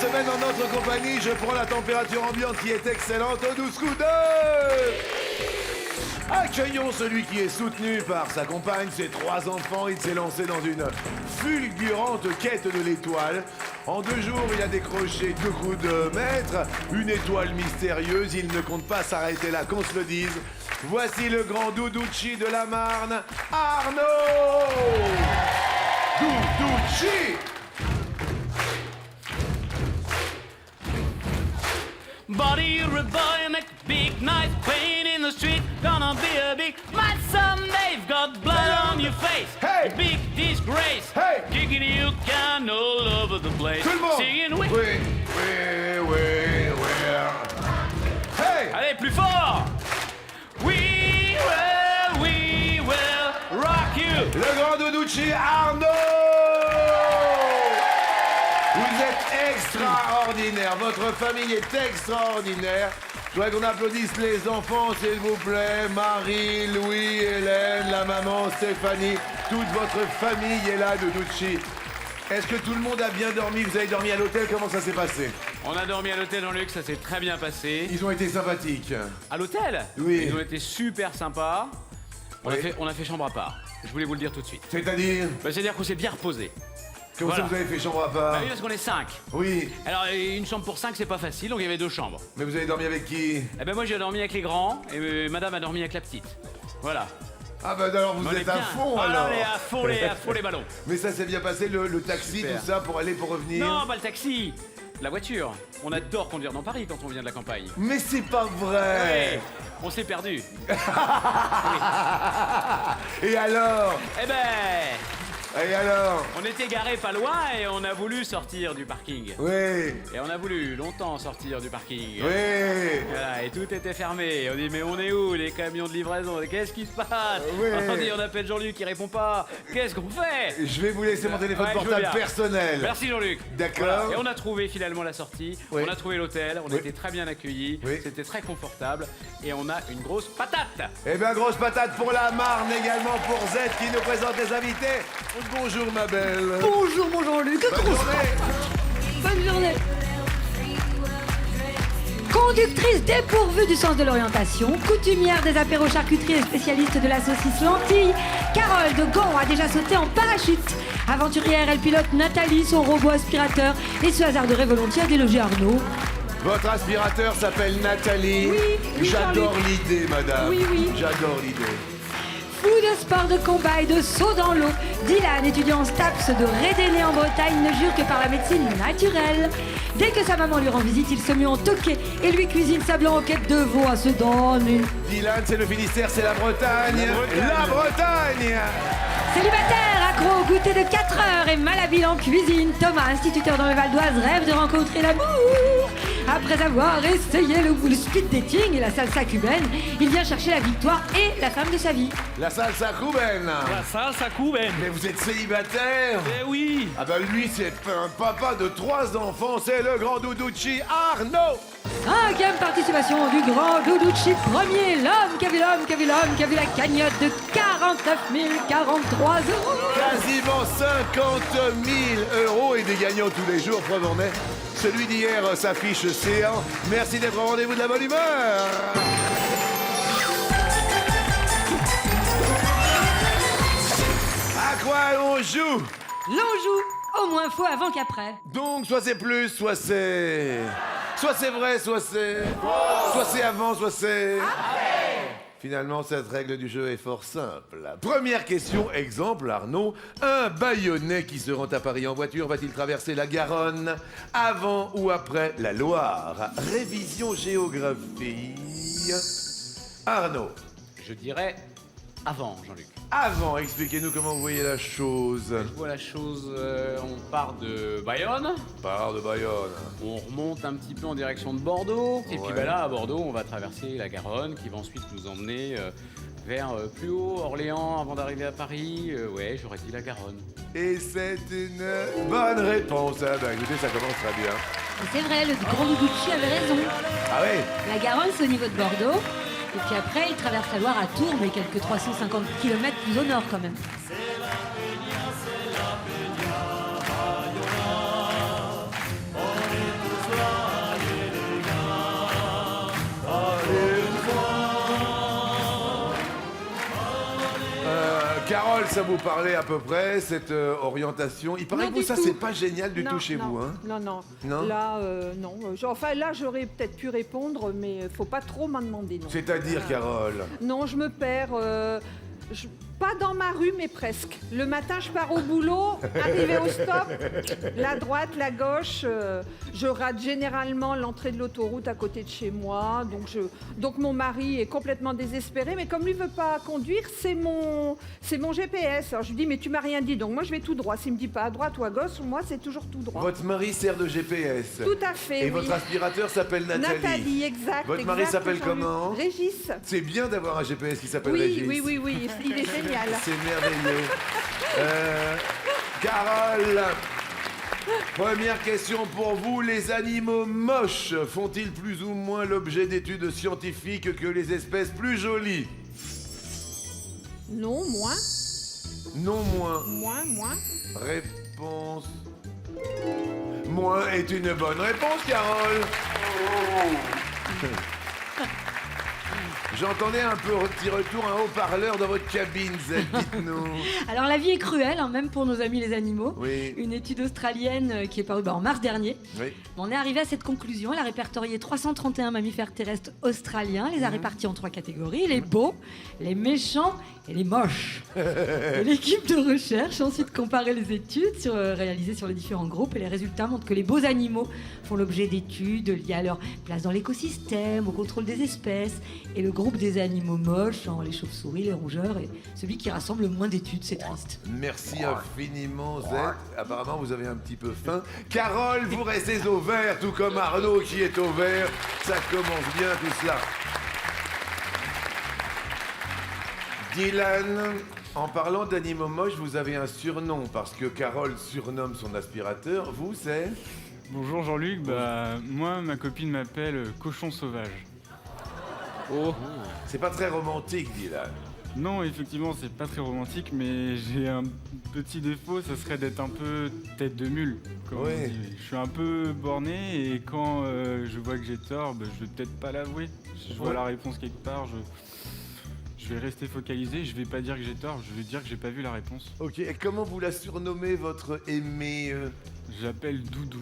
Cette semaine, en notre compagnie, je prends la température ambiante qui est excellente au 12 coups de... Accueillons celui qui est soutenu par sa compagne, ses 3 enfants. Il s'est lancé dans une fulgurante quête de l'étoile. En 2 jours, il a décroché 2 coups de maître, une étoile mystérieuse. Il ne compte pas s'arrêter là, qu'on se le dise. Voici le grand Doudouchi de la Marne, Arnaud Doudouchi. Body, you're a boy, make a big nice pain in the street. Gonna be a big man someday. You've got blood on your face. Hey! A big disgrace. Hey! Kicking you can all over the place. Tout le monde. Singing Oui, oui, oui, oui. Hey! Allez, plus fort. We will rock you. Le grand Doudouchi Arnaud! Vous êtes extraordinaire, votre famille est extraordinaire. Je voudrais qu'on applaudisse les enfants, s'il vous plaît. Marie, Louis, Hélène, la maman, Stéphanie. Toute votre famille est là, Doudouchi. Est-ce que tout le monde a bien dormi? Vous avez dormi à l'hôtel? Comment ça s'est passé? On a dormi à l'hôtel, Jean-Luc, ça s'est très bien passé. Ils ont été sympathiques. À l'hôtel? Oui. Ils ont été super sympas. On, Oui. on a fait chambre à part. Je voulais vous le dire tout de suite. C'est-à-dire? C'est-à-dire qu'on s'est bien reposé. Comment Voilà. ça vous avez fait chambre à part? Bah oui, parce qu'on est 5. Oui, Alors, une chambre pour 5, c'est pas facile, donc il y avait 2 chambres. mais vous avez dormi avec qui? Eh ben moi, j'ai dormi avec les grands, et madame a dormi avec la petite. Voilà. Ah bah alors vous On est êtes à bien. fond Ah, alors. on est à fond les ballons. Mais ça s'est bien passé, le taxi, Super. tout ça, pour aller, pour revenir? Non, pas le taxi. La voiture. On adore conduire dans Paris quand on vient de la campagne. Mais c'est pas vrai. Ouais, on s'est perdu. Et alors? Eh ben, Et alors? on était garé pas loin et on a voulu sortir du parking. Oui, Et on a voulu longtemps sortir du parking. oui. Voilà, et tout était fermé. On dit, mais on est où, les camions de livraison? Qu'est-ce qui se passe? Ouais. On dit, on appelle Jean-Luc, il répond pas. Qu'est-ce qu'on fait? Je vais vous laisser mon téléphone Ouais, je veux portable bien. personnel. Merci Jean-Luc. D'accord. Voilà. Et on a trouvé finalement la sortie. Oui. On a trouvé l'hôtel. On Oui. était très bien accueillis. Oui. C'était très confortable. Et on a une grosse patate. Eh bien, grosse patate pour la Marne, également pour Z qui nous présente les invités. Bonjour ma belle. Bonjour mon Jean-Luc, Bonne journée. bonne journée. Conductrice dépourvue du sens de l'orientation, coutumière des apéros charcuterie et spécialiste de la saucisse lentille, Carole de Gand a déjà sauté en parachute. Aventurière, elle pilote Nathalie, son robot aspirateur, et se hasarderait volontiers à déloger Arnaud. Votre aspirateur s'appelle Nathalie. Oui, J'adore Jean-Luc. l'idée, madame. Oui, oui. J'adore l'idée. Fou de sport de combat et de saut dans l'eau, Dylan, étudiant en STAPS de Rédéné en Bretagne, ne jure que par la médecine naturelle. Dès que sa maman lui rend visite, il se met en toquet et lui cuisine sa blanquette de veau à se donner. Dylan, c'est le Finistère, c'est la Bretagne. La Bretagne. Célibataire, accro au goûter de 4 heures et malhabile en cuisine, Thomas, instituteur dans le Val d'Oise, rêve de rencontrer l'amour. Après avoir essayé le speed dating et la salsa cubaine, il vient chercher la victoire et la femme de sa vie. La salsa cubaine. La salsa cubaine. Mais vous êtes célibataire? Eh oui. Ah bah lui, c'est un papa de 3 enfants, c'est le grand Doudouchi Arnaud. 5e participation du grand Doudouchi premier, l'homme qui a vu l'homme qui a vu l'homme qui a vu la cagnotte de 49 043 €. Quasiment 50 000 € et des gagnants tous les jours, preuve en est. Celui d'hier s'affiche séant. Merci d'être au rendez-vous de la bonne humeur. À quoi on joue? L'on joue au moins fois avant qu'après. Donc, soit c'est plus, soit c'est... Soit c'est vrai, soit c'est... Soit c'est avant, soit c'est... Finalement, cette règle du jeu est fort simple. Première question, exemple, Arnaud. Un Bayonnais qui se rend à Paris en voiture va-t-il traverser la Garonne avant ou après la Loire? Révision géographie. Arnaud, Je dirais avant, Jean-Luc. avant, expliquez-nous comment vous voyez la chose. Je vois la chose, on part de Bayonne, Part de Bayonne. on remonte un petit peu en direction de Bordeaux, et puis Ouais. bah là, à Bordeaux, on va traverser la Garonne, qui va ensuite nous emmener vers plus haut, Orléans, avant d'arriver à Paris. Ouais, j'aurais dit la Garonne. Et c'est une bonne réponse. Ah bah écoutez, ça commence très bien. Et c'est vrai, le grand Doudouchi avait raison. Ah oui? La Garonne, c'est au niveau de Bordeaux. Et puis après, il traverse la Loire à Tours, mais quelques 350 km plus au nord quand même. Carole, ça vous parlait à peu près, cette orientation? Il paraît Non, que vous, du ça, tout. c'est pas génial du Non, tout chez non, vous, hein? Non, non. Non Là, non. Enfin, là, j'aurais peut-être pu répondre, mais faut pas trop m'en demander, non. C'est-à-dire, Carole? Non, je me perds. Pas dans ma rue, mais presque. Le matin, je pars au boulot, arrivé au stop, la droite, la gauche. Je rate généralement l'entrée de l'autoroute à côté de chez moi. Donc mon mari est complètement désespéré. Mais comme lui veut pas conduire, c'est mon GPS. Alors je lui dis, mais tu m'as rien dit. Donc moi, je vais tout droit. S'il me dit pas à droite ou à gauche, moi, c'est toujours tout droit. Votre mari sert de GPS. Tout à fait. Et oui. votre aspirateur s'appelle Nathalie. Nathalie, exact. Votre mari exact, s'appelle Jean-Luc. comment? Régis. C'est bien d'avoir un GPS qui s'appelle Régis. Oui, oui, oui, oui. Il est génial. C'est merveilleux. Carole, première question pour vous. Les animaux moches font-ils plus ou moins l'objet d'études scientifiques que les espèces plus jolies? Non, moins. Non, moins. Moins. Réponse. Moins est une bonne réponse, Carole. J'entendais un peu petit retour, un haut-parleur dans votre cabine, Zed, dites-nous. Alors la vie est cruelle, hein, même pour nos amis les animaux. Oui. Une étude australienne qui est parue en mars dernier. Oui. On est arrivé à cette conclusion. Elle a répertorié 331 mammifères terrestres australiens, les a répartis en 3 catégories, les beaux, les méchants et les moches. Et l'équipe de recherche a ensuite comparé les études réalisées sur les différents groupes et les résultats montrent que les beaux animaux font l'objet d'études liées à leur place dans l'écosystème, au contrôle des espèces, et le groupe des animaux moches, genre les chauves-souris, les rongeurs, est celui qui rassemble le moins d'études, c'est triste. Merci infiniment, Zed. Apparemment, vous avez un petit peu faim. Carole, vous restez au vert, tout comme Arnaud qui est au vert. Ça commence bien tout cela. Dylan, en parlant d'animaux moches, vous avez un surnom parce que Carole surnomme son aspirateur. Vous, c'est? Bonjour Jean-Luc, moi ma copine m'appelle Cochon Sauvage. Oh. C'est pas très romantique, Dylan. Non, effectivement, c'est pas très romantique, mais j'ai un petit défaut, ça serait d'être un peu tête de mule. Comme Oui. on dit. Je suis un peu borné et quand je vois que j'ai tort, je vais peut-être pas l'avouer. Si je vois la réponse quelque part, je vais rester focalisé, je vais pas dire que j'ai tort, je vais dire que j'ai pas vu la réponse. Ok, et comment vous la surnommez, votre aimé J'appelle Doudou.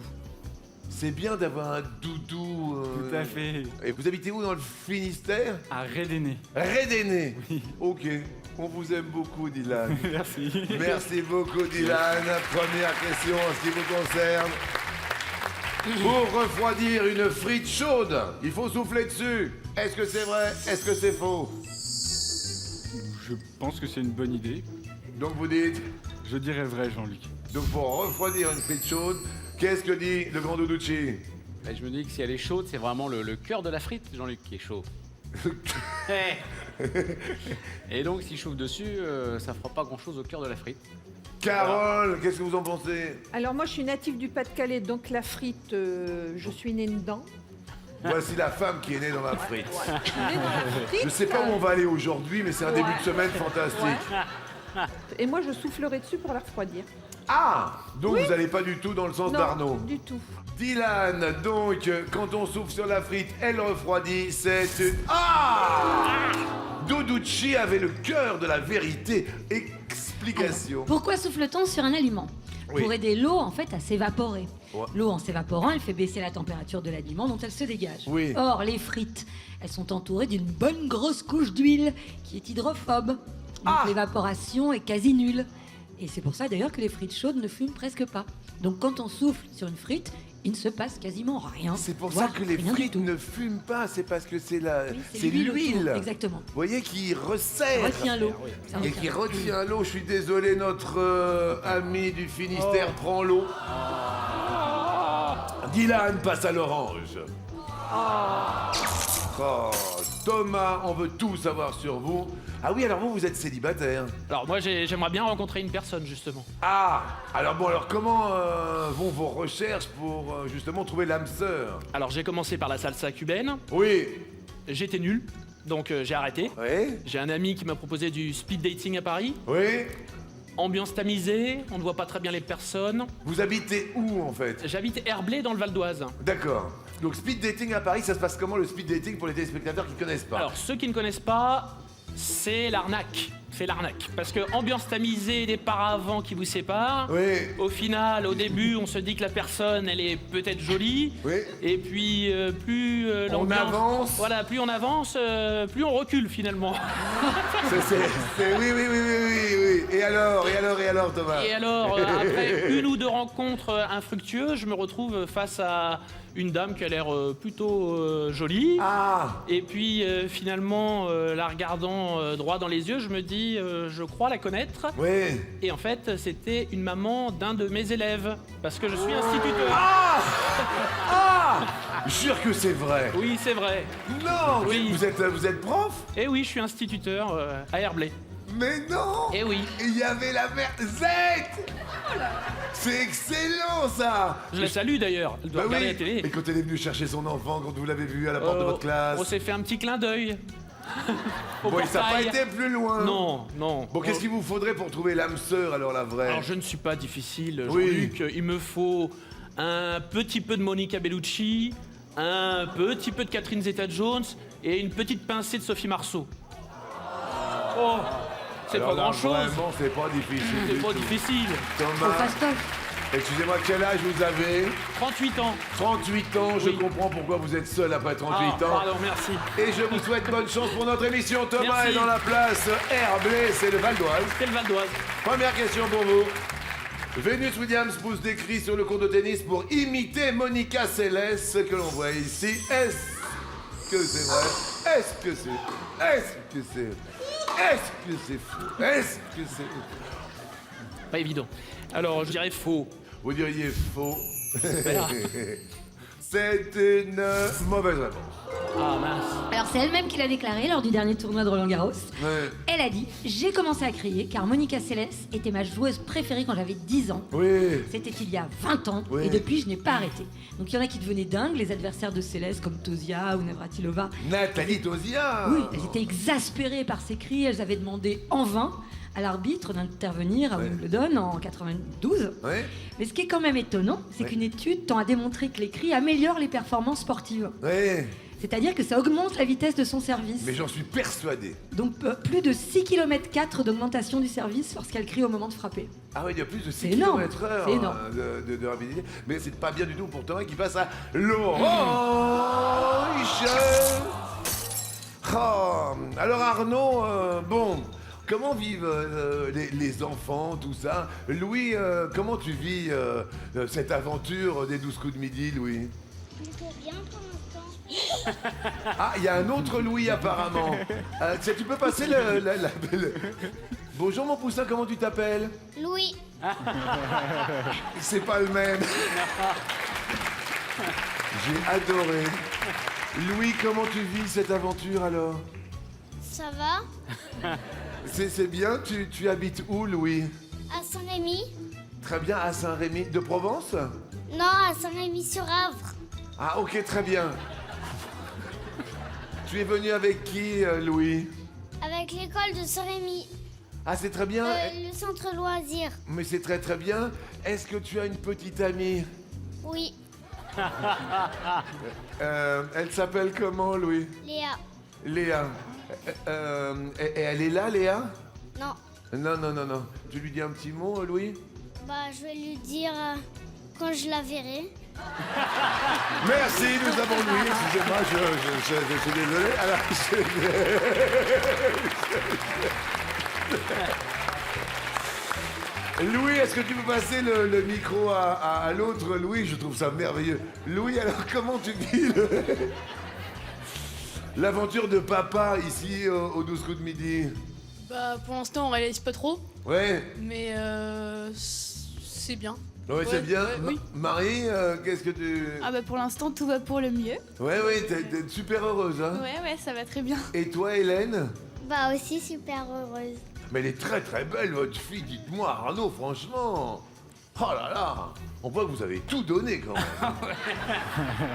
C'est bien d'avoir un doudou. Tout à fait. Et vous habitez où dans le Finistère? À Rédéné. Rédéné. Oui. Ok, on vous aime beaucoup, Dylan. Merci. Merci beaucoup, Dylan. Première question en ce qui vous concerne. Pour refroidir une frite chaude, il faut souffler dessus. Est-ce que c'est vrai? Est-ce que c'est faux? Je pense que c'est une bonne idée. Donc vous dites, Je dirais vrai, Jean-Luc. donc pour refroidir une frite chaude, qu'est-ce que dit le grand Doudouchi? Bah, je me dis que si elle est chaude, c'est vraiment le cœur de la frite, Jean-Luc, qui est chaud. Et donc, s'il chauffe dessus, ça fera pas grand-chose au cœur de la frite. Carole, qu'est-ce que vous en pensez? Alors moi, je suis native du Pas-de-Calais, donc la frite, je suis née dedans. Voici la femme qui est née dans la frite. Je suis née dans la frite. Je sais pas où on va aller aujourd'hui, mais c'est un début de semaine fantastique. Et moi, je soufflerai dessus pour la refroidir. Ah! Donc vous n'allez pas du tout dans le sens Non, d'Arnaud. du tout. Dylan, donc, quand on souffle sur la frite, elle refroidit, c'est une... Ah! Doudouchi avait le cœur de la vérité. Explication. Pourquoi souffle-t-on sur un aliment? Oui. Pour aider l'eau en fait à s'évaporer. Ouais. L'eau en s'évaporant, elle fait baisser la température de l'aliment dont elle se dégage. Oui. Or, les frites, elles sont entourées d'une bonne grosse couche d'huile qui est hydrophobe. Donc Ah! l'évaporation est quasi nulle. Et c'est pour ça d'ailleurs que les frites chaudes ne fument presque pas. Donc quand on souffle sur une frite, il ne se passe quasiment rien. C'est pour voire ça que les rien du frites tout. ne fument pas, c'est parce que c'est la... Oui, c'est l'huile. autour, exactement. Vous voyez, qui Ça resserre. retient l'eau. Ça Et retient qui l'eau. retient l'eau. Je suis désolé, notre ami du Finistère prend l'eau. Dylan passe à l'orange. Oh, Thomas, on veut tout savoir sur vous. Ah oui, alors vous êtes célibataire. Alors, moi, j'aimerais bien rencontrer une personne, justement. Ah, alors bon, alors comment vont vos recherches pour justement trouver l'âme sœur? Alors, j'ai commencé par la salsa cubaine. Oui. J'étais nul, donc j'ai arrêté. Oui. J'ai un ami qui m'a proposé du speed dating à Paris. Oui. Ambiance tamisée, on ne voit pas très bien les personnes. Vous habitez où en fait? J'habite Herblay dans le Val d'Oise. D'accord. Donc speed dating à Paris, ça se passe comment le speed dating pour les téléspectateurs qui connaissent pas? Alors, ceux qui ne connaissent pas, c'est l'arnaque. fait l'arnaque. Parce que ambiance tamisée, des paravents qui vous séparent. Oui. Au final, au début, on se dit que la personne, elle est peut-être jolie. Oui. Et puis, plus On l'ambiance... avance. Voilà, plus on avance, plus on recule finalement. Oui. Et alors, Thomas? Et alors, après une ou deux rencontres infructueuses, je me retrouve face à une dame qui a l'air plutôt jolie. Ah. Et puis finalement, la regardant droit dans les yeux, je me dis, je crois la connaître. Oui. Et en fait, c'était une maman d'un de mes élèves, parce que je suis instituteur. Ah. Jure que c'est vrai. Oui, c'est vrai. Non. Oui. Vous êtes prof? Et oui, je suis instituteur à Herblay. Mais non. Eh oui. Il y avait la mère Zette. C'est excellent ça. Je la salue d'ailleurs, elle doit Bah regarder oui. la télé. Et quand elle est venue chercher son enfant, quand vous l'avez vu à la porte de votre classe. On s'est fait un petit clin d'œil. Au Bon, ça n'a pas portail. été plus loin. Non. Bon, qu'est-ce qu'il vous faudrait pour trouver l'âme sœur, alors la vraie? Alors je ne suis pas difficile, Oui. Jean-Luc. Il me faut un petit peu de Monica Bellucci, un petit peu de Catherine Zeta-Jones et une petite pincée de Sophie Marceau. Oh, c'est Alors pas là, grand-chose. Vraiment, c'est pas difficile. C'est du pas tout. difficile. Au Thomas, fastoche. excusez-moi, quel âge vous avez? 38 ans. 38 ans, je Oui. comprends pourquoi vous êtes seul après 38 Ah, ans. pardon, merci. Et je vous souhaite bonne chance pour notre émission. Thomas Merci. est dans la place Herblay, c'est le Val d'Oise. C'est le Val d'Oise. Première question pour vous. Venus Williams pousse des cris sur le court de tennis pour imiter Monica Seles que l'on voit ici. Est-ce que c'est vrai? Est-ce que c'est faux? Est-ce que c'est... Pas évident. Alors, je dirais faux. Vous diriez faux. Super. C'est une mauvaise réponse. Ah mince. Alors c'est elle-même qui l'a déclaré lors du dernier tournoi de Roland Garros. Ouais. Elle a dit « J'ai commencé à crier car Monica Seles était ma joueuse préférée quand j'avais 10 ans. Oui. C'était il y a 20 ans Oui. et depuis je n'ai pas arrêté. » Donc il y en a qui devenaient dingues, les adversaires de Seles comme Tosia ou Navratilova. Nathalie Tosia. Oui, elles étaient exaspérées par ces cris, elles avaient demandé en vain à l'arbitre d'intervenir à Ouais. Wimbledon en 92. Ouais. Mais ce qui est quand même étonnant, c'est Ouais. qu'une étude tend à démontrer que les cris améliorent les performances sportives. Ouais. C'est-à-dire que ça augmente la vitesse de son service. Mais j'en suis persuadé. Donc plus de 6 km/4 d'augmentation du service lorsqu'elle crie au moment de frapper. Ah oui, il y a plus de 6 C'est énorme. km/h C'est énorme. de rapidité. Mais c'est pas bien du tout pour Thomas qui passe à Laurent Michel. Oh, alors Arnaud, bon, comment vivent les enfants, tout ça? Louis, comment tu vis cette aventure des 12 coups de midi, Louis? Plutôt bien pour l'instant. Ah, il y a un autre Louis apparemment. Tu peux passer le- Bonjour mon poussin, comment tu t'appelles? Louis, C'est pas le même. J'ai adoré. Louis, comment tu vis cette aventure alors? ça va? C'est bien, tu habites où Louis? À Saint-Rémy? Très bien, à Saint-Rémy de Provence? Non, à Saint-Rémy-sur-Avre. Ah ok, très bien. Tu es venu avec qui Louis? Avec l'école de Saint-Rémy. Ah c'est très bien, Le centre loisir. mais c'est très très bien. Est-ce que tu as une petite amie? Oui, Elle s'appelle comment Louis? Léa. Léa. Et elle est là Léa? Non, Non. Tu lui dis un petit mot Louis? bah je vais lui dire quand je la verrai. Merci, nous avons Louis. Excusez-moi, je suis désolé. Alors, Louis, est-ce que tu peux passer le micro à l'autre Louis? Je trouve ça merveilleux. Louis, alors comment tu vis l'aventure de papa ici au 12 coups de midi? Bah pour l'instant on réalise pas trop, Ouais, mais c'est bien. ouais, c'est bien. ouais, oui. Marie, qu'est-ce que tu... Ah bah pour l'instant tout va pour le mieux. Ouais, t'es super heureuse, hein? Ouais, ça va très bien. Et toi, Hélène? Bah aussi super heureuse. Mais elle est très très belle, votre fille, dites-moi, Arnaud, franchement. Oh là là, on voit que vous avez tout donné quand même.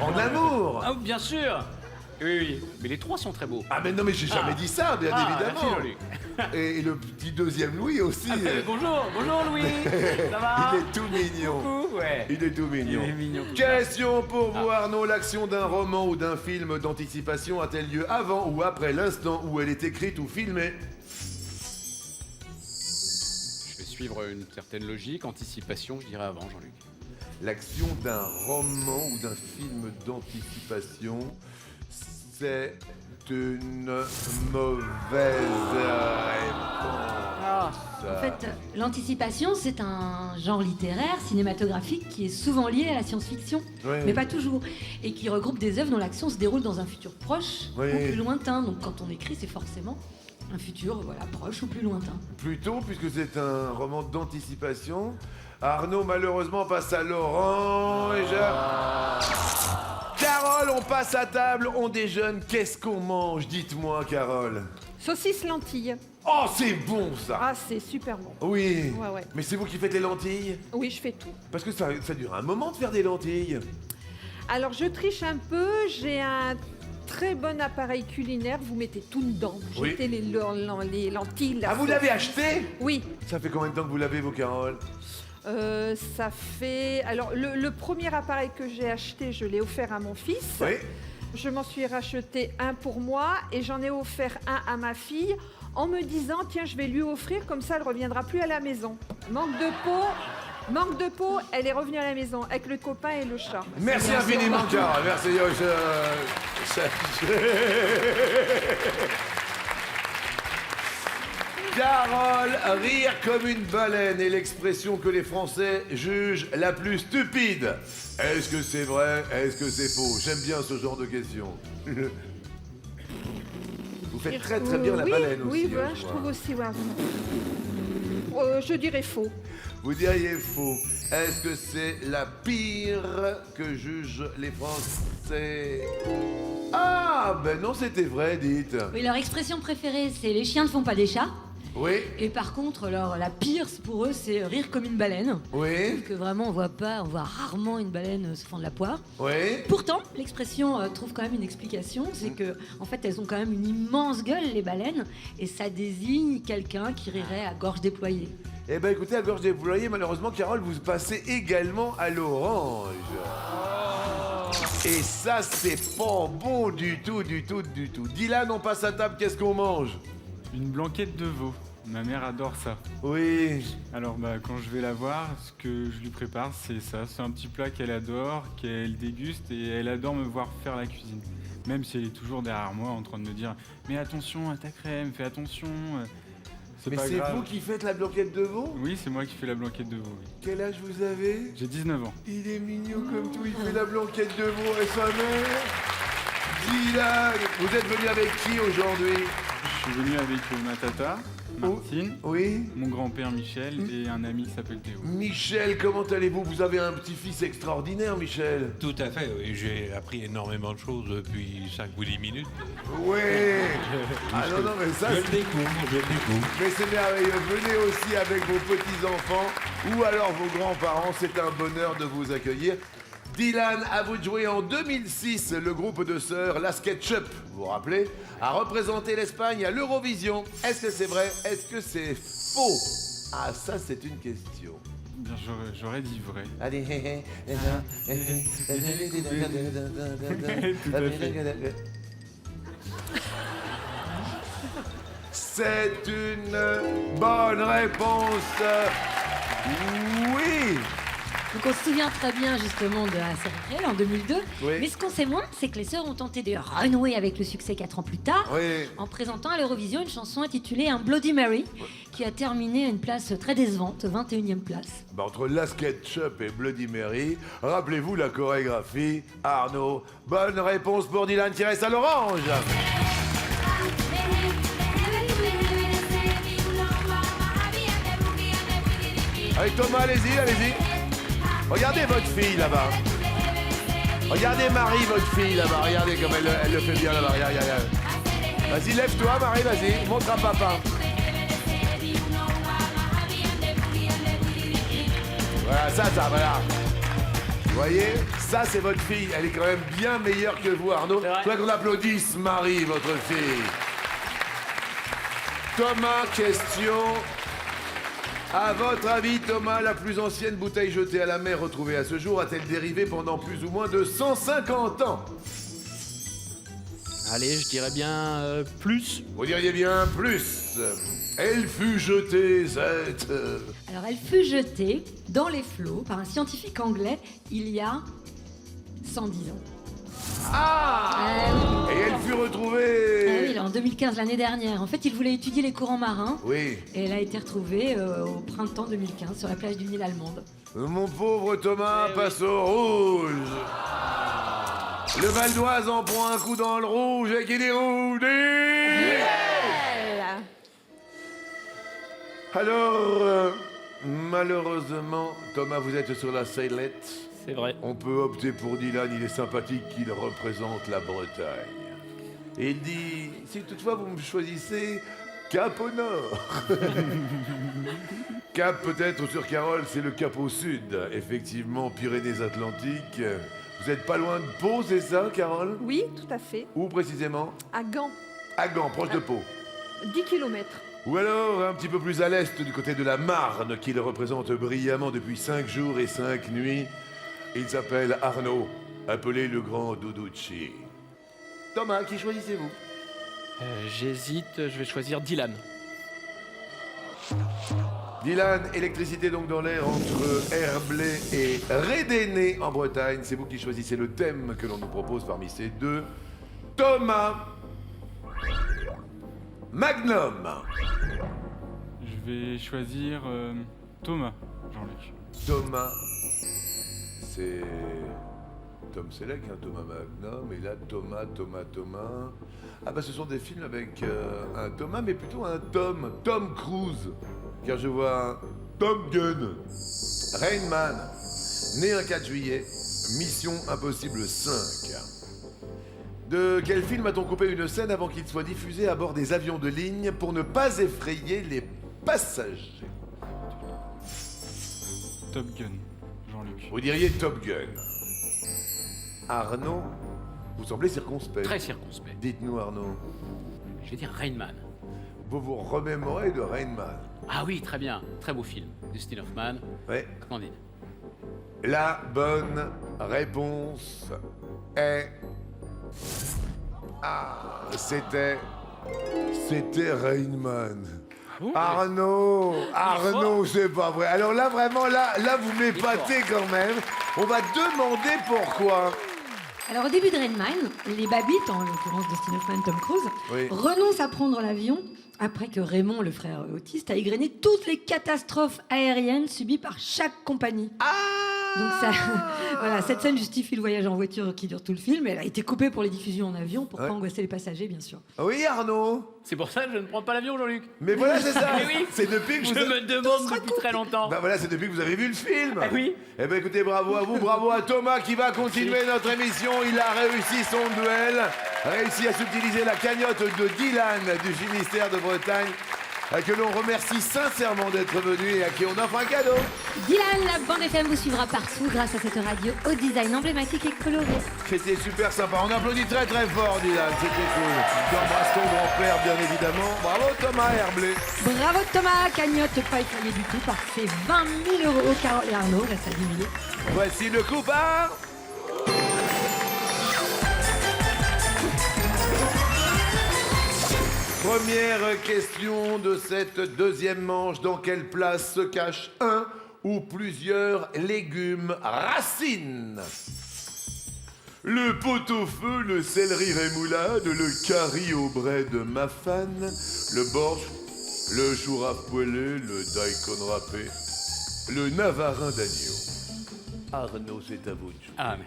En amour. Ah, bien sûr. Oui. Mais les trois sont très beaux. Ah mais non, mais j'ai jamais dit ça, bien évidemment. Merci, Jean-Luc. Et le petit deuxième Louis aussi. Bonjour Louis. Ça va? Il est tout mignon. Coucou, ouais. Il est tout mignon. Il est mignon. Question pour vous, Arnaud. L'action d'un roman ou d'un film d'anticipation a-t-elle lieu avant ou après l'instant où elle est écrite ou filmée? suivre une certaine logique, anticipation, je dirais avant, Jean-Luc. L'action d'un roman ou d'un film d'anticipation, c'est une mauvaise réponse. En fait, l'anticipation, c'est un genre littéraire, cinématographique, qui est souvent lié à la science-fiction, Ouais. mais pas toujours, et qui regroupe des œuvres dont l'action se déroule dans un futur proche Ouais. ou plus lointain. Donc quand on écrit, c'est forcément un futur, voilà, proche ou plus lointain. Plutôt, puisque c'est un roman d'anticipation, Arnaud malheureusement passe à Laurent et Carole, on passe à table, on déjeune, qu'est-ce qu'on mange? Dites-moi, Carole. Saucisse lentilles. Oh, c'est bon ça. Ah, c'est super bon. Oui. Ouais, ouais. Mais c'est vous qui faites les lentilles? Oui, je fais tout. Parce que ça dure un moment de faire des lentilles. Alors, je triche un peu. J'ai un très bon appareil culinaire. Vous mettez tout dedans. Vous Oui. jetez les lentilles. la Ah, vous sauce. l'avez acheté? Oui. Ça fait combien de temps que vous l'avez, vos Carole? Ça fait... Alors, le premier appareil que j'ai acheté, je l'ai offert à mon fils. Oui. Je m'en suis racheté un pour moi et j'en ai offert un à ma fille en me disant, tiens, je vais lui offrir, comme ça, elle reviendra plus à la maison. Manque de peau, elle est revenue à la maison avec le copain et le chat. Merci infiniment, Carole. Merci. Carole, rire comme une baleine est l'expression que les Français jugent la plus stupide. Est-ce que c'est vrai? Est-ce que c'est faux? J'aime bien ce genre de questions. Vous faites très très bien la Oui, baleine aussi. Oui, hein, voilà, je trouve aussi, ouais. Je dirais faux. Vous diriez faux. Est-ce que c'est la pire que jugent les Français? Ah, ben non, c'était vrai, dites. Oui, leur expression préférée, c'est les chiens ne font pas des chats. Oui, Et par contre, la pire pour eux, c'est rire comme une baleine. oui, Parce que vraiment, on voit rarement une baleine se fendre la poire. oui. Pourtant, l'expression trouve quand même une explication, c'est que en fait, elles ont quand même une immense gueule, les baleines, et ça désigne quelqu'un qui rirait à gorge déployée. Eh ben écoutez, à gorge déployée, malheureusement, Carole, vous passez également à l'orange. Et ça, c'est pas bon du tout, du tout, du tout. Dylan, on passe à table, qu'est-ce qu'on mange? Une blanquette de veau. Ma mère adore ça. Oui. Alors quand je vais la voir, ce que je lui prépare, c'est ça. C'est un petit plat qu'elle adore, qu'elle déguste et elle adore me voir faire la cuisine. Même si elle est toujours derrière moi en train de me dire « Mais attention à ta crème, fais attention !» Mais pas c'est grave. vous qui faites la blanquette de veau? Oui, c'est moi qui fais la blanquette de veau, oui. Quel âge vous avez? J'ai 19 ans. Il est mignon comme tout, il fait la blanquette de veau et sa mère. Dylan, vous êtes venu avec qui aujourd'hui? Je suis venu avec ma tata, Martine, Oui. mon grand-père Michel et un ami qui s'appelle Théo. Michel, comment allez-vous? Vous avez un petit-fils extraordinaire, Michel. Tout à fait, oui. J'ai appris énormément de choses depuis 5 ou 10 minutes. Oui. Ah non, non, mais ça, Je le découvre. mais c'est merveilleux. Venez aussi avec vos petits-enfants ou alors vos grands-parents. C'est un bonheur de vous accueillir. Dylan, à vous de jouer en 2006, le groupe de sœurs La SketchUp, vous vous rappelez, a représenté l'Espagne à l'Eurovision. Est-ce que c'est vrai? Est-ce que c'est faux? Ah, ça, c'est une question. Bien, j'aurais dit vrai. Allez. Tout à fait. C'est une bonne réponse. Oui. Donc on se souvient très bien justement de la série réelle en 2002. Oui. Mais ce qu'on sait moins, c'est que les sœurs ont tenté de renouer avec le succès 4 ans plus tard Oui. en présentant à l'Eurovision une chanson intitulée Un Bloody Mary qui a terminé à une place très décevante, 21e place. Bah, entre La SketchUp et Bloody Mary, rappelez-vous la chorégraphie. Arnaud, bonne réponse pour Dylan qui reste à l'orange. Allez Thomas, allez-y, allez-y. Regardez votre fille là-bas. Regardez Marie, votre fille là-bas. Regardez comme elle le fait bien là-bas. Regarde, regarde. Vas-y, lève-toi, Marie, vas-y. Montre à papa. Voilà, ça, voilà. Vous voyez, ça c'est votre fille. Elle est quand même bien meilleure que vous, Arnaud. vrai. Faudrait qu'on applaudisse Marie, votre fille. Thomas, question. À votre avis, Thomas, la plus ancienne bouteille jetée à la mer retrouvée à ce jour a-t-elle dérivé pendant plus ou moins de 150 ans? Allez, je dirais bien plus. Vous diriez bien plus. Elle fut jetée, cette... Alors, elle fut jetée dans les flots par un scientifique anglais il y a 110 ans. Ah Et elle fut retrouvée... Oui, en 2015, l'année dernière. En fait, il voulait étudier les courants marins. Oui. Et elle a été retrouvée au printemps 2015 sur la plage du Nil allemande. Mon pauvre Thomas passe au rouge. Le Val d'Oise en prend un coup dans le rouge et qui dit rouge dit... Alors, malheureusement, Thomas, vous êtes sur la sellette. C'est vrai. On peut opter pour Dylan, il est sympathique, il représente la Bretagne. Et il dit, si toutefois vous me choisissez, Cap au nord. Cap peut-être sur Carole, c'est le Cap au sud. Effectivement, Pyrénées-Atlantiques. Vous êtes pas loin de Pau, c'est ça, Carole? Oui, tout à fait. Où précisément? À Gand, À Gand, proche de Pau. 10 km. Ou alors un petit peu plus à l'est, du côté de la Marne, qu'il représente brillamment depuis 5 jours et 5 nuits. Il s'appelle Arnaud, appelé le grand Doudouchi. Thomas, qui choisissez-vous? J'hésite, je vais choisir Dylan. Dylan, électricité donc dans l'air entre Herblay et Rédéné en Bretagne. C'est vous qui choisissez le thème que l'on nous propose parmi ces deux. Thomas Magnum. Je vais choisir Thomas, Jean-Luc. Thomas, c'est Tom Selleck, hein, Thomas Magnum, et là Thomas. Ah bah ce sont des films avec un Thomas, mais plutôt un Tom Cruise, car je vois un Top Gun, Rain Man, né un 4 juillet, Mission Impossible 5. De quel film a-t-on coupé une scène avant qu'il soit diffusé à bord des avions de ligne pour ne pas effrayer les passagers? Top Gun, Jean-Luc. Vous diriez Top Gun. Arnaud, vous semblez circonspect. Très circonspect. Dites-nous Arnaud, Je vais dire Rain Man. vous vous remémorez de Rain Man? Ah oui, très bien. Très beau film. Dustin Hoffman. Oui. Candide. La bonne réponse est... Ah, c'était Rain Man. Arnaud, c'est pas vrai. Alors là, vraiment, là vous m'épatez quand même. On va demander pourquoi. Alors, au début de Rain Man, les Babites, en l'occurrence Dustin Hoffman, Tom Cruise, Oui. renoncent à prendre l'avion après que Raymond, le frère autiste, a égrené toutes les catastrophes aériennes subies par chaque compagnie. Donc ça, voilà, cette scène justifie le voyage en voiture qui dure tout le film. Elle a été coupée pour les diffusions en avion pour pas angoisser les passagers, bien sûr. Oui, Arnaud. C'est pour ça que je ne prends pas l'avion, Jean-Luc. Mais voilà, c'est ça. Mais oui. C'est depuis que Je vous... me demande depuis très longtemps. Bah voilà, c'est depuis que vous avez vu le film. Ah oui. Eh ben écoutez, bravo à vous, bravo à Thomas qui va continuer notre émission. Il a réussi son duel, réussi à subtiliser la cagnotte de Dylan du Finistère de Bretagne, que l'on remercie sincèrement d'être venu et à qui on offre un cadeau. Dylan, la bande FM vous suivra partout grâce à cette radio au design emblématique et coloré. C'était super sympa. On applaudit très très fort, Dylan. C'était cool. Tu embrasses ton grand-père, bien évidemment. Bravo Thomas Herblay. Bravo Thomas, cagnotte pas effrayée du tout par ses 20 000 euros. Carole et Arnaud reste à 10 000. Voici le coup par... Première question de cette deuxième manche. Dans quelle place se cache un ou plusieurs légumes racines? Le pot-au-feu, le céleri rémoulade, le curry au bray de mafane, le borsch, le chou râpe poêlé, le daikon râpé, le navarin d'agneau. Arnaud, c'est à vous de jouer. Ah, mais...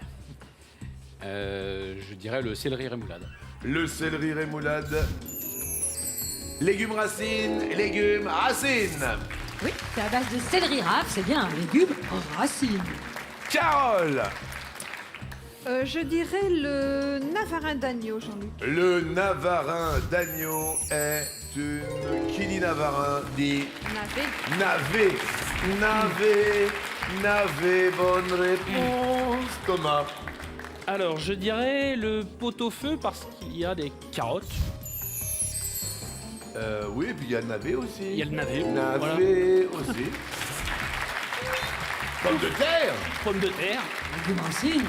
je dirais le céleri rémoulade. Le céleri rémoulade. Légumes racines, légumes racines. Oui, c'est à base de céleri rave, c'est bien un légume racine. Carole. Je dirais le navarin d'agneau, Jean-Luc. Le navarin d'agneau est une... Qui dit navarin dit... Navet. Navet, bonne réponse. Thomas. Alors, je dirais le pot-au-feu parce qu'il y a des carottes. Oui, et puis il y a le navet aussi. Il y a le navet. Navet aussi. Pommes de terre. Pommes de terre. Légumes racines.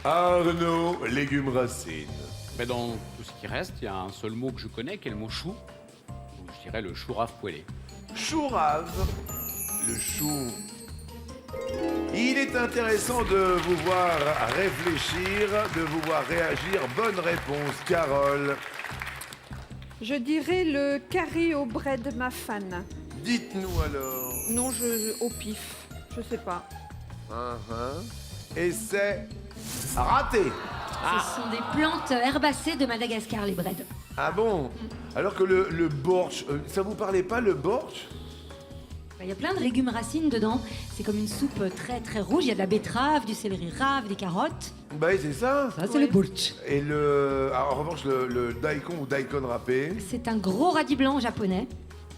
Arnaud, légumes racines. Mais dans tout ce qui reste, il y a un seul mot que je connais, qui est le mot chou. Donc, je dirais le chou rave poêlé. Chou rave, le chou. Il est intéressant de vous voir réfléchir, de vous voir réagir. Bonne réponse, Carole. Je dirais le carré au bread muffin. Dites-nous alors. Non, au pif. Je sais pas. Et c'est raté. Ce sont des plantes herbacées de Madagascar, les breads. Ah bon? Alors que le bortsch, ça vous parlait pas le bortsch? Il y a plein de légumes racines dedans. C'est comme une soupe très très rouge. Il y a de la betterave, du céleri rave, des carottes. Bah oui, c'est ça. Ça, c'est le bortsch. Et en revanche, le daikon ou daikon râpé. C'est un gros radis blanc japonais.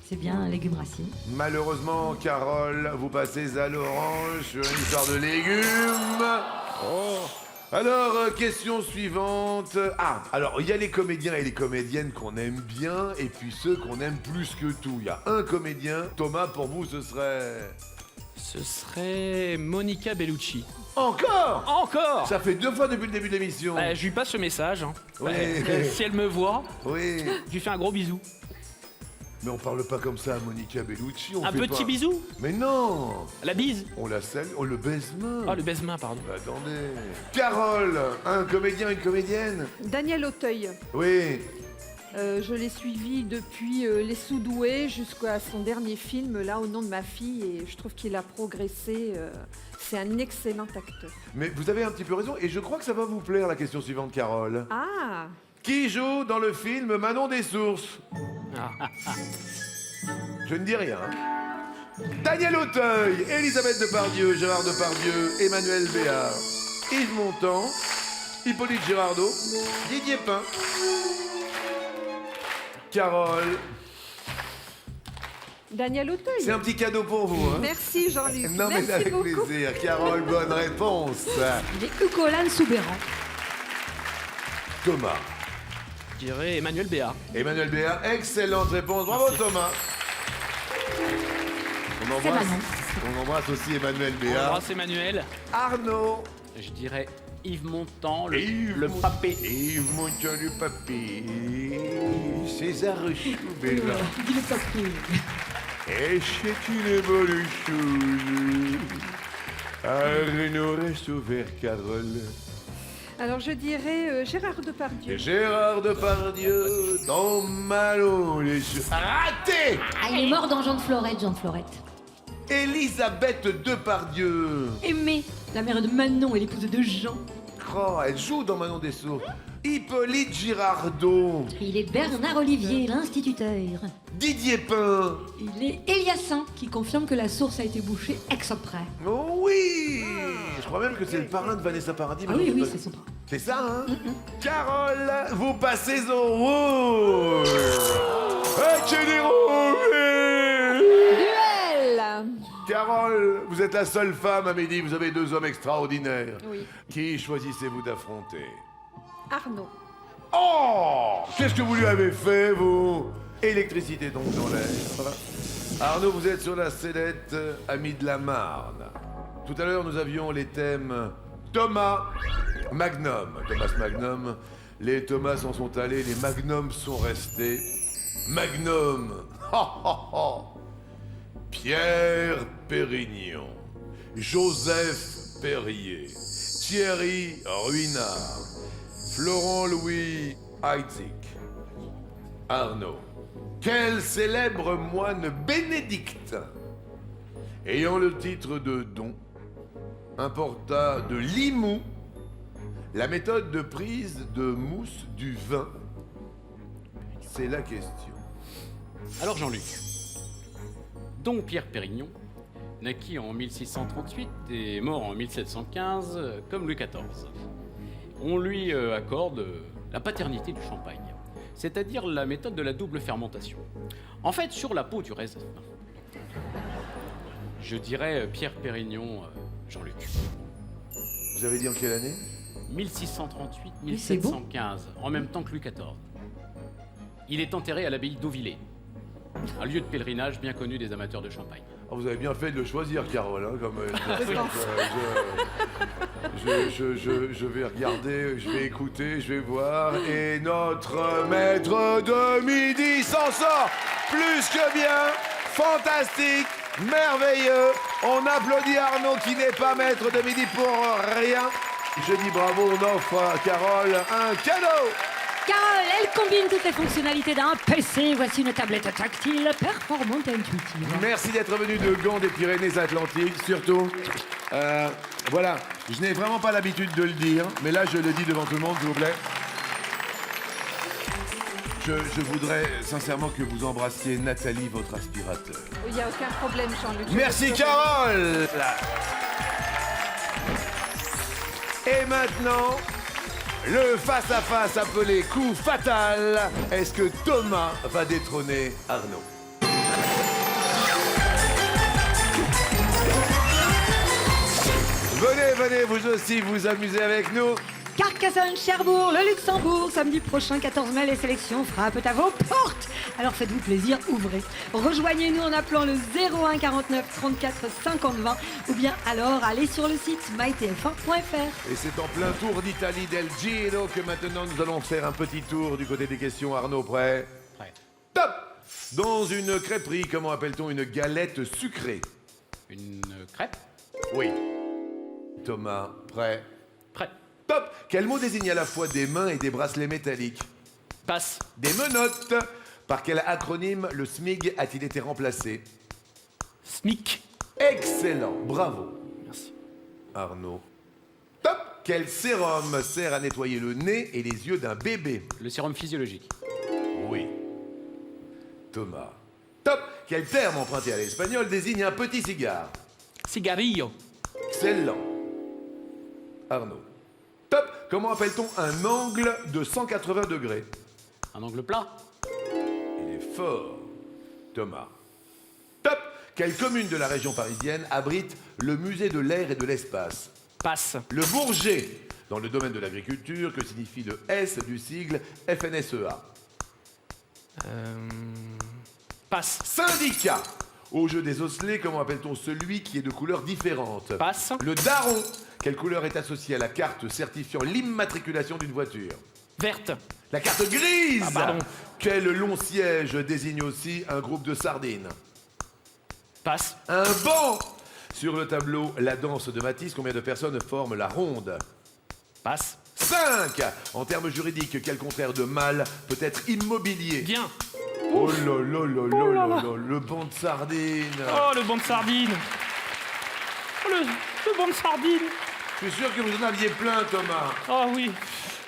C'est bien un légume racine. Malheureusement, Carole, vous passez à l'orange sur une histoire de légumes. Alors, question suivante. Alors, il y a les comédiens et les comédiennes qu'on aime bien, et puis ceux qu'on aime plus que tout. Il y a un comédien. Thomas, pour vous, ce serait... Ce serait Monica Bellucci. Encore? Encore? Ça fait 2 fois depuis le début de l'émission. Je lui passe le message. Hein. Oui. Si elle me voit, Oui. je lui fais un gros bisou. Mais on parle pas comme ça à Monica Bellucci. Un petit bisou? Mais non. La bise? On la salue. Oh, le baise-main. Ah, le baise-main, pardon. Attendez. Carole, un comédien, une comédienne? Daniel Auteuil. Oui. Je l'ai suivi depuis Les Sous-Doués jusqu'à son dernier film, là, Au nom de ma fille, et je trouve qu'il a progressé. C'est un excellent acteur. Mais vous avez un petit peu raison, et je crois que ça va vous plaire, la question suivante, Carole. Ah! Qui joue dans le film Manon des Sources? Je ne dis rien. Daniel Auteuil, Elisabeth Depardieu, Gérard Depardieu, Emmanuel Béard, Yves Montand, Hippolyte Girardot, Didier Pin. Carole. Daniel Auteuil. C'est un petit cadeau pour vous. Hein? Merci Jean-Luc. Non, mais Merci avec beaucoup. plaisir. Carole, bonne réponse. Il est Ukolan Soubéran. Thomas. Je dirais Emmanuel Béard. Emmanuel Béard, excellente réponse. Bravo Thomas. On embrasse aussi Emmanuel On Béard. embrasse Emmanuel. Arnaud. Je dirais Yves Montand, Yves le papé. Yves Montand, le papé. César Choubéla. Dis le papier. Et c'est une bonne chose. Arnaud reste ouvert, Carole. Alors je dirais Gérard Depardieu. Gérard Depardieu dans Manon les Sources. Raté. Il est mort dans Jean de Florette, Jean de Florette. Elisabeth Depardieu. Aimée, la mère de Manon et l'épouse de Jean. Oh, elle joue dans Manon des Sources. Hippolyte Girardot. Il est Bernard Olivier, l'instituteur. Didier Pin. Il est Eliassin, qui confirme que la source a été bouchée exprès. Oh oui. Je crois même que c'est le parrain de Vanessa Paradis. Ah oui, oui, c'est son parrain. C'est ça, hein? Carole, vous passez au rouge. Duel. Carole, vous êtes la seule femme à midi, vous avez 2 hommes extraordinaires. Oui. Qui choisissez-vous d'affronter? Arnaud. Oh! Qu'est-ce que vous lui avez fait, vous? Électricité donc dans l'air. Arnaud, vous êtes sur la sellette Ami de la Marne. Tout à l'heure, nous avions les thèmes Thomas, Magnum. Thomas Magnum. Les Thomas en sont allés, les Magnums sont restés. Magnum. Pierre Pérignon. Joseph Perrier. Thierry Ruinard. Florent-Louis Heitzig. Arnaud. Quel célèbre moine bénédictin, ayant le titre de don, importa de Limoux la méthode de prise de mousse du vin? C'est la question. Alors Jean-Luc, Don Pierre Pérignon naquit en 1638 et mort en 1715 comme Louis XIV. On lui accorde la paternité du champagne, c'est-à-dire la méthode de la double fermentation. En fait, sur la peau du raisin. Je dirais Pierre Pérignon, Jean-Luc. Vous avez dit en quelle année? 1638-1715, en même temps que Louis XIV. Il est enterré à l'abbaye d'Auvillers. Un lieu de pèlerinage bien connu des amateurs de champagne. Oh, vous avez bien fait de le choisir, Carole. Hein, comme, je vais regarder, je vais écouter, je vais voir. Et notre maître de midi s'en sort plus que bien. Fantastique, merveilleux. On applaudit Arnaud qui n'est pas maître de midi pour rien. Je dis bravo, on offre à Carole un cadeau. Carole, elle combine toutes les fonctionnalités d'un PC. Voici une tablette tactile, performante et intuitive. Merci d'être venu de Gand des Pyrénées-Atlantiques, surtout. Voilà, je n'ai vraiment pas l'habitude de le dire, mais là je le dis devant tout le monde, s'il vous plaît. Je voudrais sincèrement que vous embrassiez Nathalie, votre aspirateur. Il n'y a aucun problème, Jean-Luc. Merci Carole. Et maintenant, le face-à-face appelé coup fatal. Est-ce que Thomas va détrôner Arnaud? Venez, vous aussi, vous amuser avec nous. Carcassonne, Cherbourg, le Luxembourg, samedi prochain, 14 mai, les sélections frappent à vos portes. Alors faites-vous plaisir, ouvrez. Rejoignez-nous en appelant le 01 49 34 50 20 ou bien alors allez sur le site mytf1.fr. Et c'est en plein tour d'Italie del Giro que maintenant nous allons faire un petit tour du côté des questions. Arnaud, prêt? Prêt. Top! Dans une crêperie, comment appelle-t-on une galette sucrée? Une crêpe? Oui. Thomas, prêt? Prêt. Top! Quel mot désigne à la fois des mains et des bracelets métalliques? Passe. Des menottes. Par quel acronyme le SMIG a-t-il été remplacé? SMIC. Excellent, bravo. Merci. Arnaud. Top! Quel sérum sert à nettoyer le nez et les yeux d'un bébé? Le sérum physiologique. Oui. Thomas. Top! Quel terme emprunté à l'espagnol désigne un petit cigare? Cigarillo. Excellent. Arnaud. Top! Comment appelle-t-on un angle de 180 degrés? Un angle plat? Il est fort. Thomas. Top! Quelle commune de la région parisienne abrite le musée de l'air et de l'espace? Passe. Le Bourget, dans le domaine de l'agriculture, que signifie le S du sigle FNSEA? Passe. Syndicat. Au jeu des osselets, comment appelle-t-on celui qui est de couleurs différentes? Passe. Le daron. Quelle couleur est associée à la carte certifiant l'immatriculation d'une voiture? Verte. La carte grise. Ah, pardon. Quel long siège désigne aussi un groupe de sardines? Passe. Un banc. Sur le tableau La danse de Matisse, combien de personnes forment la ronde? Passe. 5. En termes juridiques, quel contraire de mal peut être immobilier? Bien. Oh là là là là là là, le banc de sardines. Oh, le banc de sardines. Oh, le banc de sardines. Je suis sûr que vous en aviez plein, Thomas. Oh oui.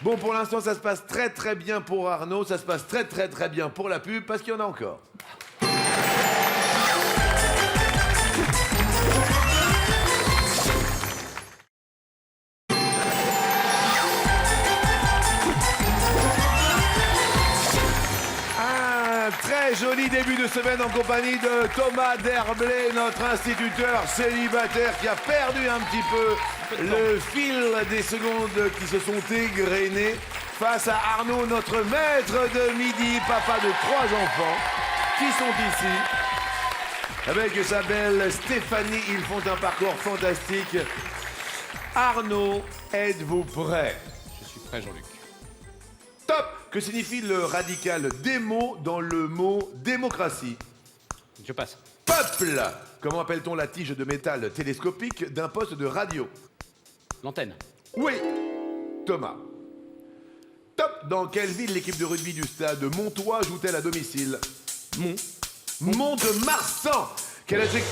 Bon, pour l'instant, ça se passe très très bien pour Arnaud, ça se passe très très très bien pour la pub, parce qu'il y en a encore. Très joli début de semaine en compagnie de Thomas Derblé, notre instituteur célibataire qui a perdu un petit peu le fil des secondes qui se sont égrenées face à Arnaud, notre maître de midi, papa de 3 enfants qui sont ici. Avec sa belle Stéphanie, ils font un parcours fantastique. Arnaud, êtes-vous prêt? Je suis prêt, Jean-Luc. Top! Que signifie le radical démo dans le mot démocratie? Je passe. Peuple! Comment appelle-t-on la tige de métal télescopique d'un poste de radio? L'antenne. Oui! Thomas. Top! Dans quelle ville l'équipe de rugby du stade Montois joue-t-elle à domicile? Mont-de-Marsan! Quel adjectif?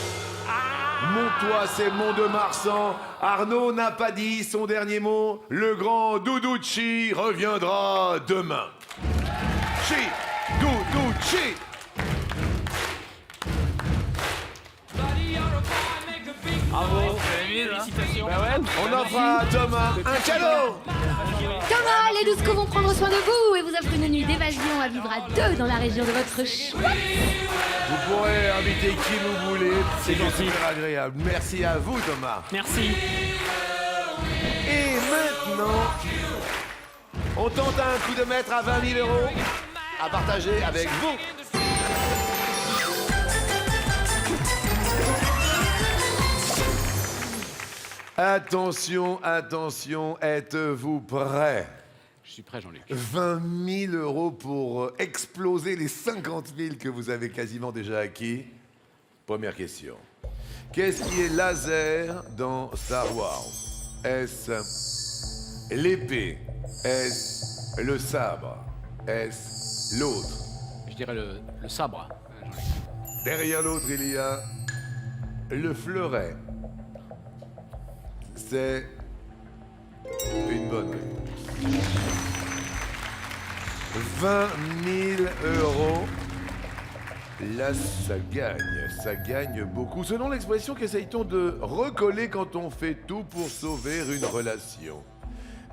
Montois, c'est Mont-de-Marsan. Arnaud n'a pas dit son dernier mot. Le grand Doudouchi reviendra demain. Chi! Doudouchi! Bravo. Félicitations. Bah ouais. On offre à Thomas un cadeau! Thomas, les Lusco vont prendre soin de vous et vous offrent une nuit d'évasion à vivre à 2 dans la région de votre choix. Vous pourrez inviter qui vous voulez. C'est super agréable. Merci à vous, Thomas. Merci. Et maintenant, on tente un coup de maître à 20 000 € à partager avec vous. Attention, attention, êtes-vous prêts? Je suis prêt, Jean-Luc. 20 000 euros pour exploser les 50 000 que vous avez quasiment déjà acquis. Première question. Qu'est-ce qui est laser dans Star Wars? Est-ce l'épée? Est-ce le sabre? Est-ce l'autre? Je dirais le sabre, Jean-Luc. Derrière l'autre, il y a le fleuret. C'est une bonne réponse. 20 000 euros. Là, ça gagne beaucoup. Selon l'expression, qu'essaye-t-on de recoller quand on fait tout pour sauver une relation?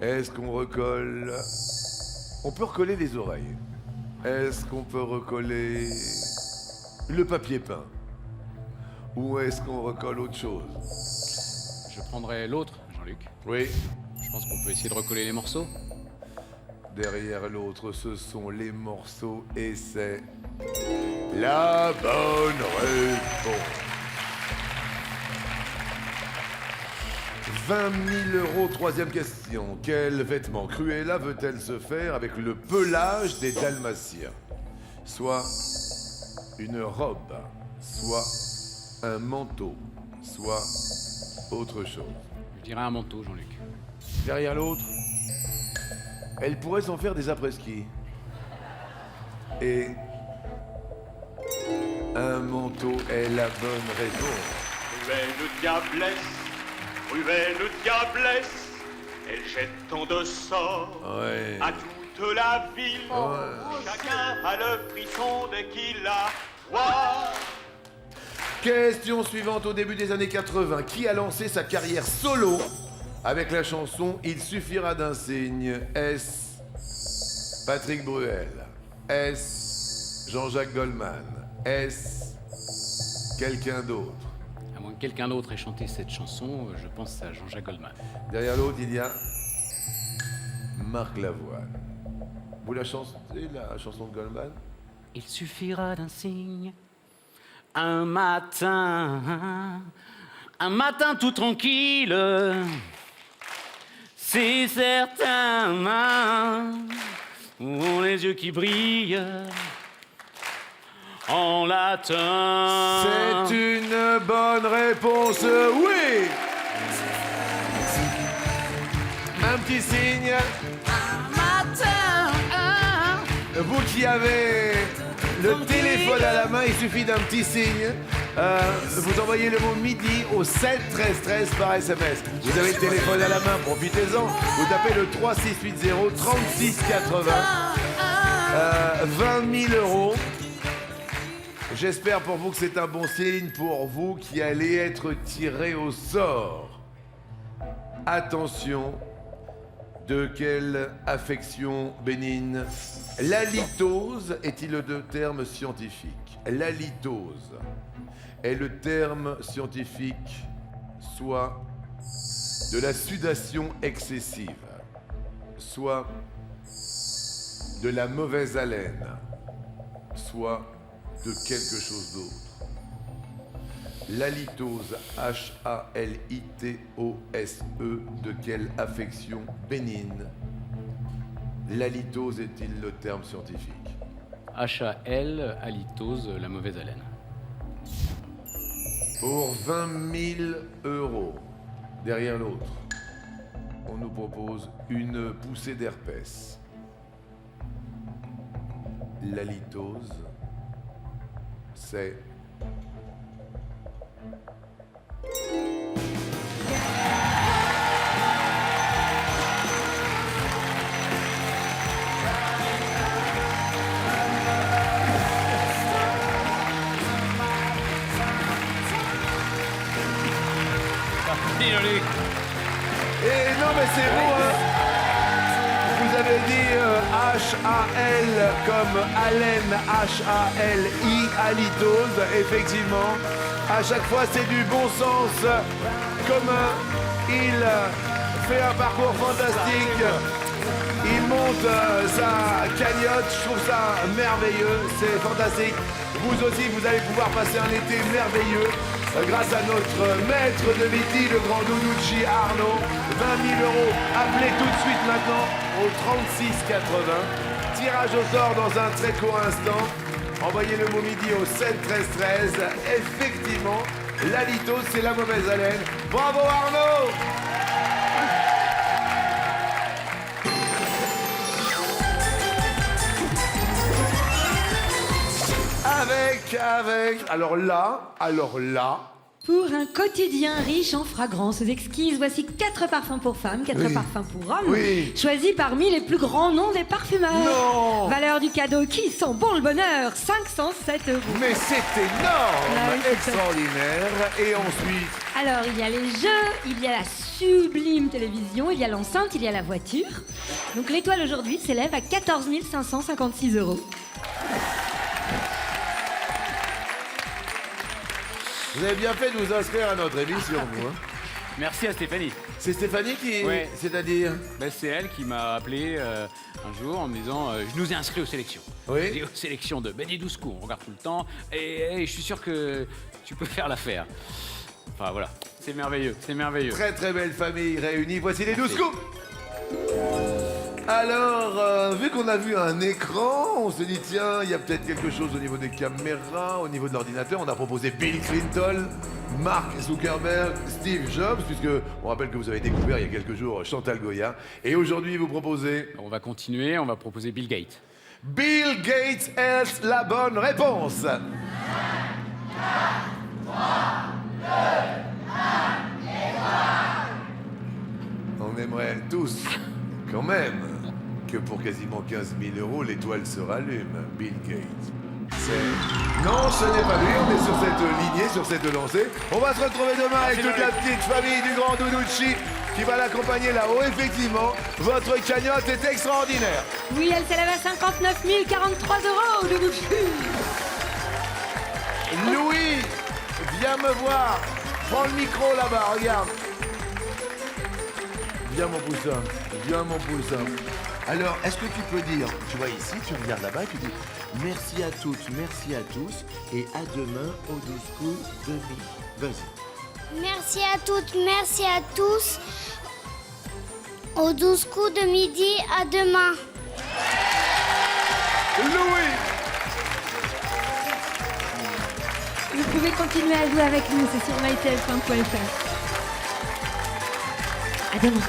Est-ce qu'on recolle... On peut recoller les oreilles. Est-ce qu'on peut recoller le papier peint? Ou est-ce qu'on recolle autre chose? Je prendrais l'autre, Jean-Luc. Oui. Je pense qu'on peut essayer de recoller les morceaux. Derrière l'autre, ce sont les morceaux et c'est la bonne réponse. 20 000 euros, troisième question. Quel vêtement Cruella veut-elle se faire avec le pelage des Dalmatiens? Soit une robe, soit un manteau, soit autre chose. Je dirais un manteau, Jean-Luc. Derrière l'autre, elle pourrait s'en faire des après-ski. Et un manteau est la bonne réponse. Cruelle diablesse, cruelle diablesse, elle jette tant de sorts Ouais. à toute la ville. Chacun a le frisson dès qu'il la voit. Question suivante. Au début des années 80, qui a lancé sa carrière solo avec la chanson « Il suffira d'un signe » Est-ce Patrick Bruel? Est-ce Jean-Jacques Goldman? Est-ce quelqu'un d'autre? À moins que quelqu'un d'autre ait chanté cette chanson, je pense à Jean-Jacques Goldman. Derrière l'autre, il y a Marc Lavoine. Vous la chanson de Goldman? Il suffira d'un signe, un matin tout tranquille, c'est certain, où ont les yeux qui brillent, on l'attend. C'est une bonne réponse, oui! Un petit signe. Vous qui avez le téléphone à la main, il suffit d'un petit signe. Vous envoyez le mot midi au 7 13 13 par SMS. Vous avez le téléphone à la main, profitez-en. Vous tapez le 3680 36 80. 20 000 euros. J'espère pour vous que c'est un bon signe pour vous qui allez être tiré au sort. Attention. De quelle affection bénigne l'halitose est-il le terme scientifique? L'halitose est le terme scientifique soit de la sudation excessive, soit de la mauvaise haleine, soit de quelque chose d'autre. L'halitose, H-A-L-I-T-O-S-E, de quelle affection bénigne l'halitose est-il le terme scientifique? H-A-L, halitose, la mauvaise haleine. Pour 20 000 euros, derrière l'autre, on nous propose une poussée d'herpès. L'halitose, c'est... Et non mais c'est vous, hein. Vous avez dit H-A-L comme haleine, H-A-L-I, halitose, effectivement. À chaque fois, c'est du bon sens commun. Il fait un parcours fantastique. Il monte sa cagnotte. Je trouve ça merveilleux. C'est fantastique. Vous aussi, vous allez pouvoir passer un été merveilleux. grâce à notre maître de midi, le grand Doudouchi Arnaud. 20 000 euros. Appelez tout de suite maintenant au 36 80. Tirage au sort dans un très court instant. Envoyez le mot midi au 7 13 13. Effectivement, la litose, c'est la mauvaise haleine. Bravo Arnaud! Avec. Alors là. Pour un quotidien riche en fragrances exquises, voici 4 parfums pour femmes, 4 parfums pour hommes, choisis parmi les plus grands noms des parfumeurs. Non. Valeur du cadeau qui sent bon le bonheur, 507 €. Mais c'est énorme, Ouais, c'est extraordinaire. Et ensuite, Alors, il y a les jeux, il y a la sublime télévision, il y a l'enceinte, il y a la voiture. Donc l'étoile aujourd'hui s'élève à 14 556 €. vous avez bien fait de vous inscrire à notre émission, vous. Hein. Merci à Stéphanie. C'est Stéphanie qui... Ouais. C'est-à-dire... C'est elle qui m'a appelé un jour en me disant je nous ai inscrits aux sélections. Oui. Et aux sélections de Benny Douscou, on regarde tout le temps. Et je suis sûr que tu peux faire l'affaire. Enfin voilà, c'est merveilleux, c'est merveilleux. Très très belle famille réunie. Voici les 12 coups. Alors, vu qu'on a vu un écran, on se dit tiens, il y a peut-être quelque chose au niveau des caméras, au niveau de l'ordinateur. On a proposé Bill Clinton, Mark Zuckerberg, Steve Jobs, puisque on rappelle que vous avez découvert il y a quelques jours Chantal Goya. Et aujourd'hui, vous proposez... On va continuer, on va proposer Bill Gates. Bill Gates est la bonne réponse. On aimerait tous, quand même, que pour quasiment 15 000 €, l'étoile se rallume. Bill Gates. Non, ce n'est pas lui, on est sur cette lignée, sur cette lancée. On va se retrouver demain avec toute la petite famille du grand Doudouchi qui va l'accompagner là-haut. Effectivement, votre cagnotte est extraordinaire. Oui, elle s'élève à 59 043 €, Doudouchi. Louis, viens me voir. Prends le micro là-bas, regarde. Viens mon poussin, viens mon poussin. Alors, est-ce que tu peux dire, tu vois ici, tu regardes là-bas, tu dis merci à toutes, merci à tous, et à demain au 12 coups de midi. Vas-y. Merci à toutes, merci à tous. Aux 12 coups de midi, à demain. Louis! Vous pouvez continuer à jouer avec nous, c'est sur mytl.fr. À demain.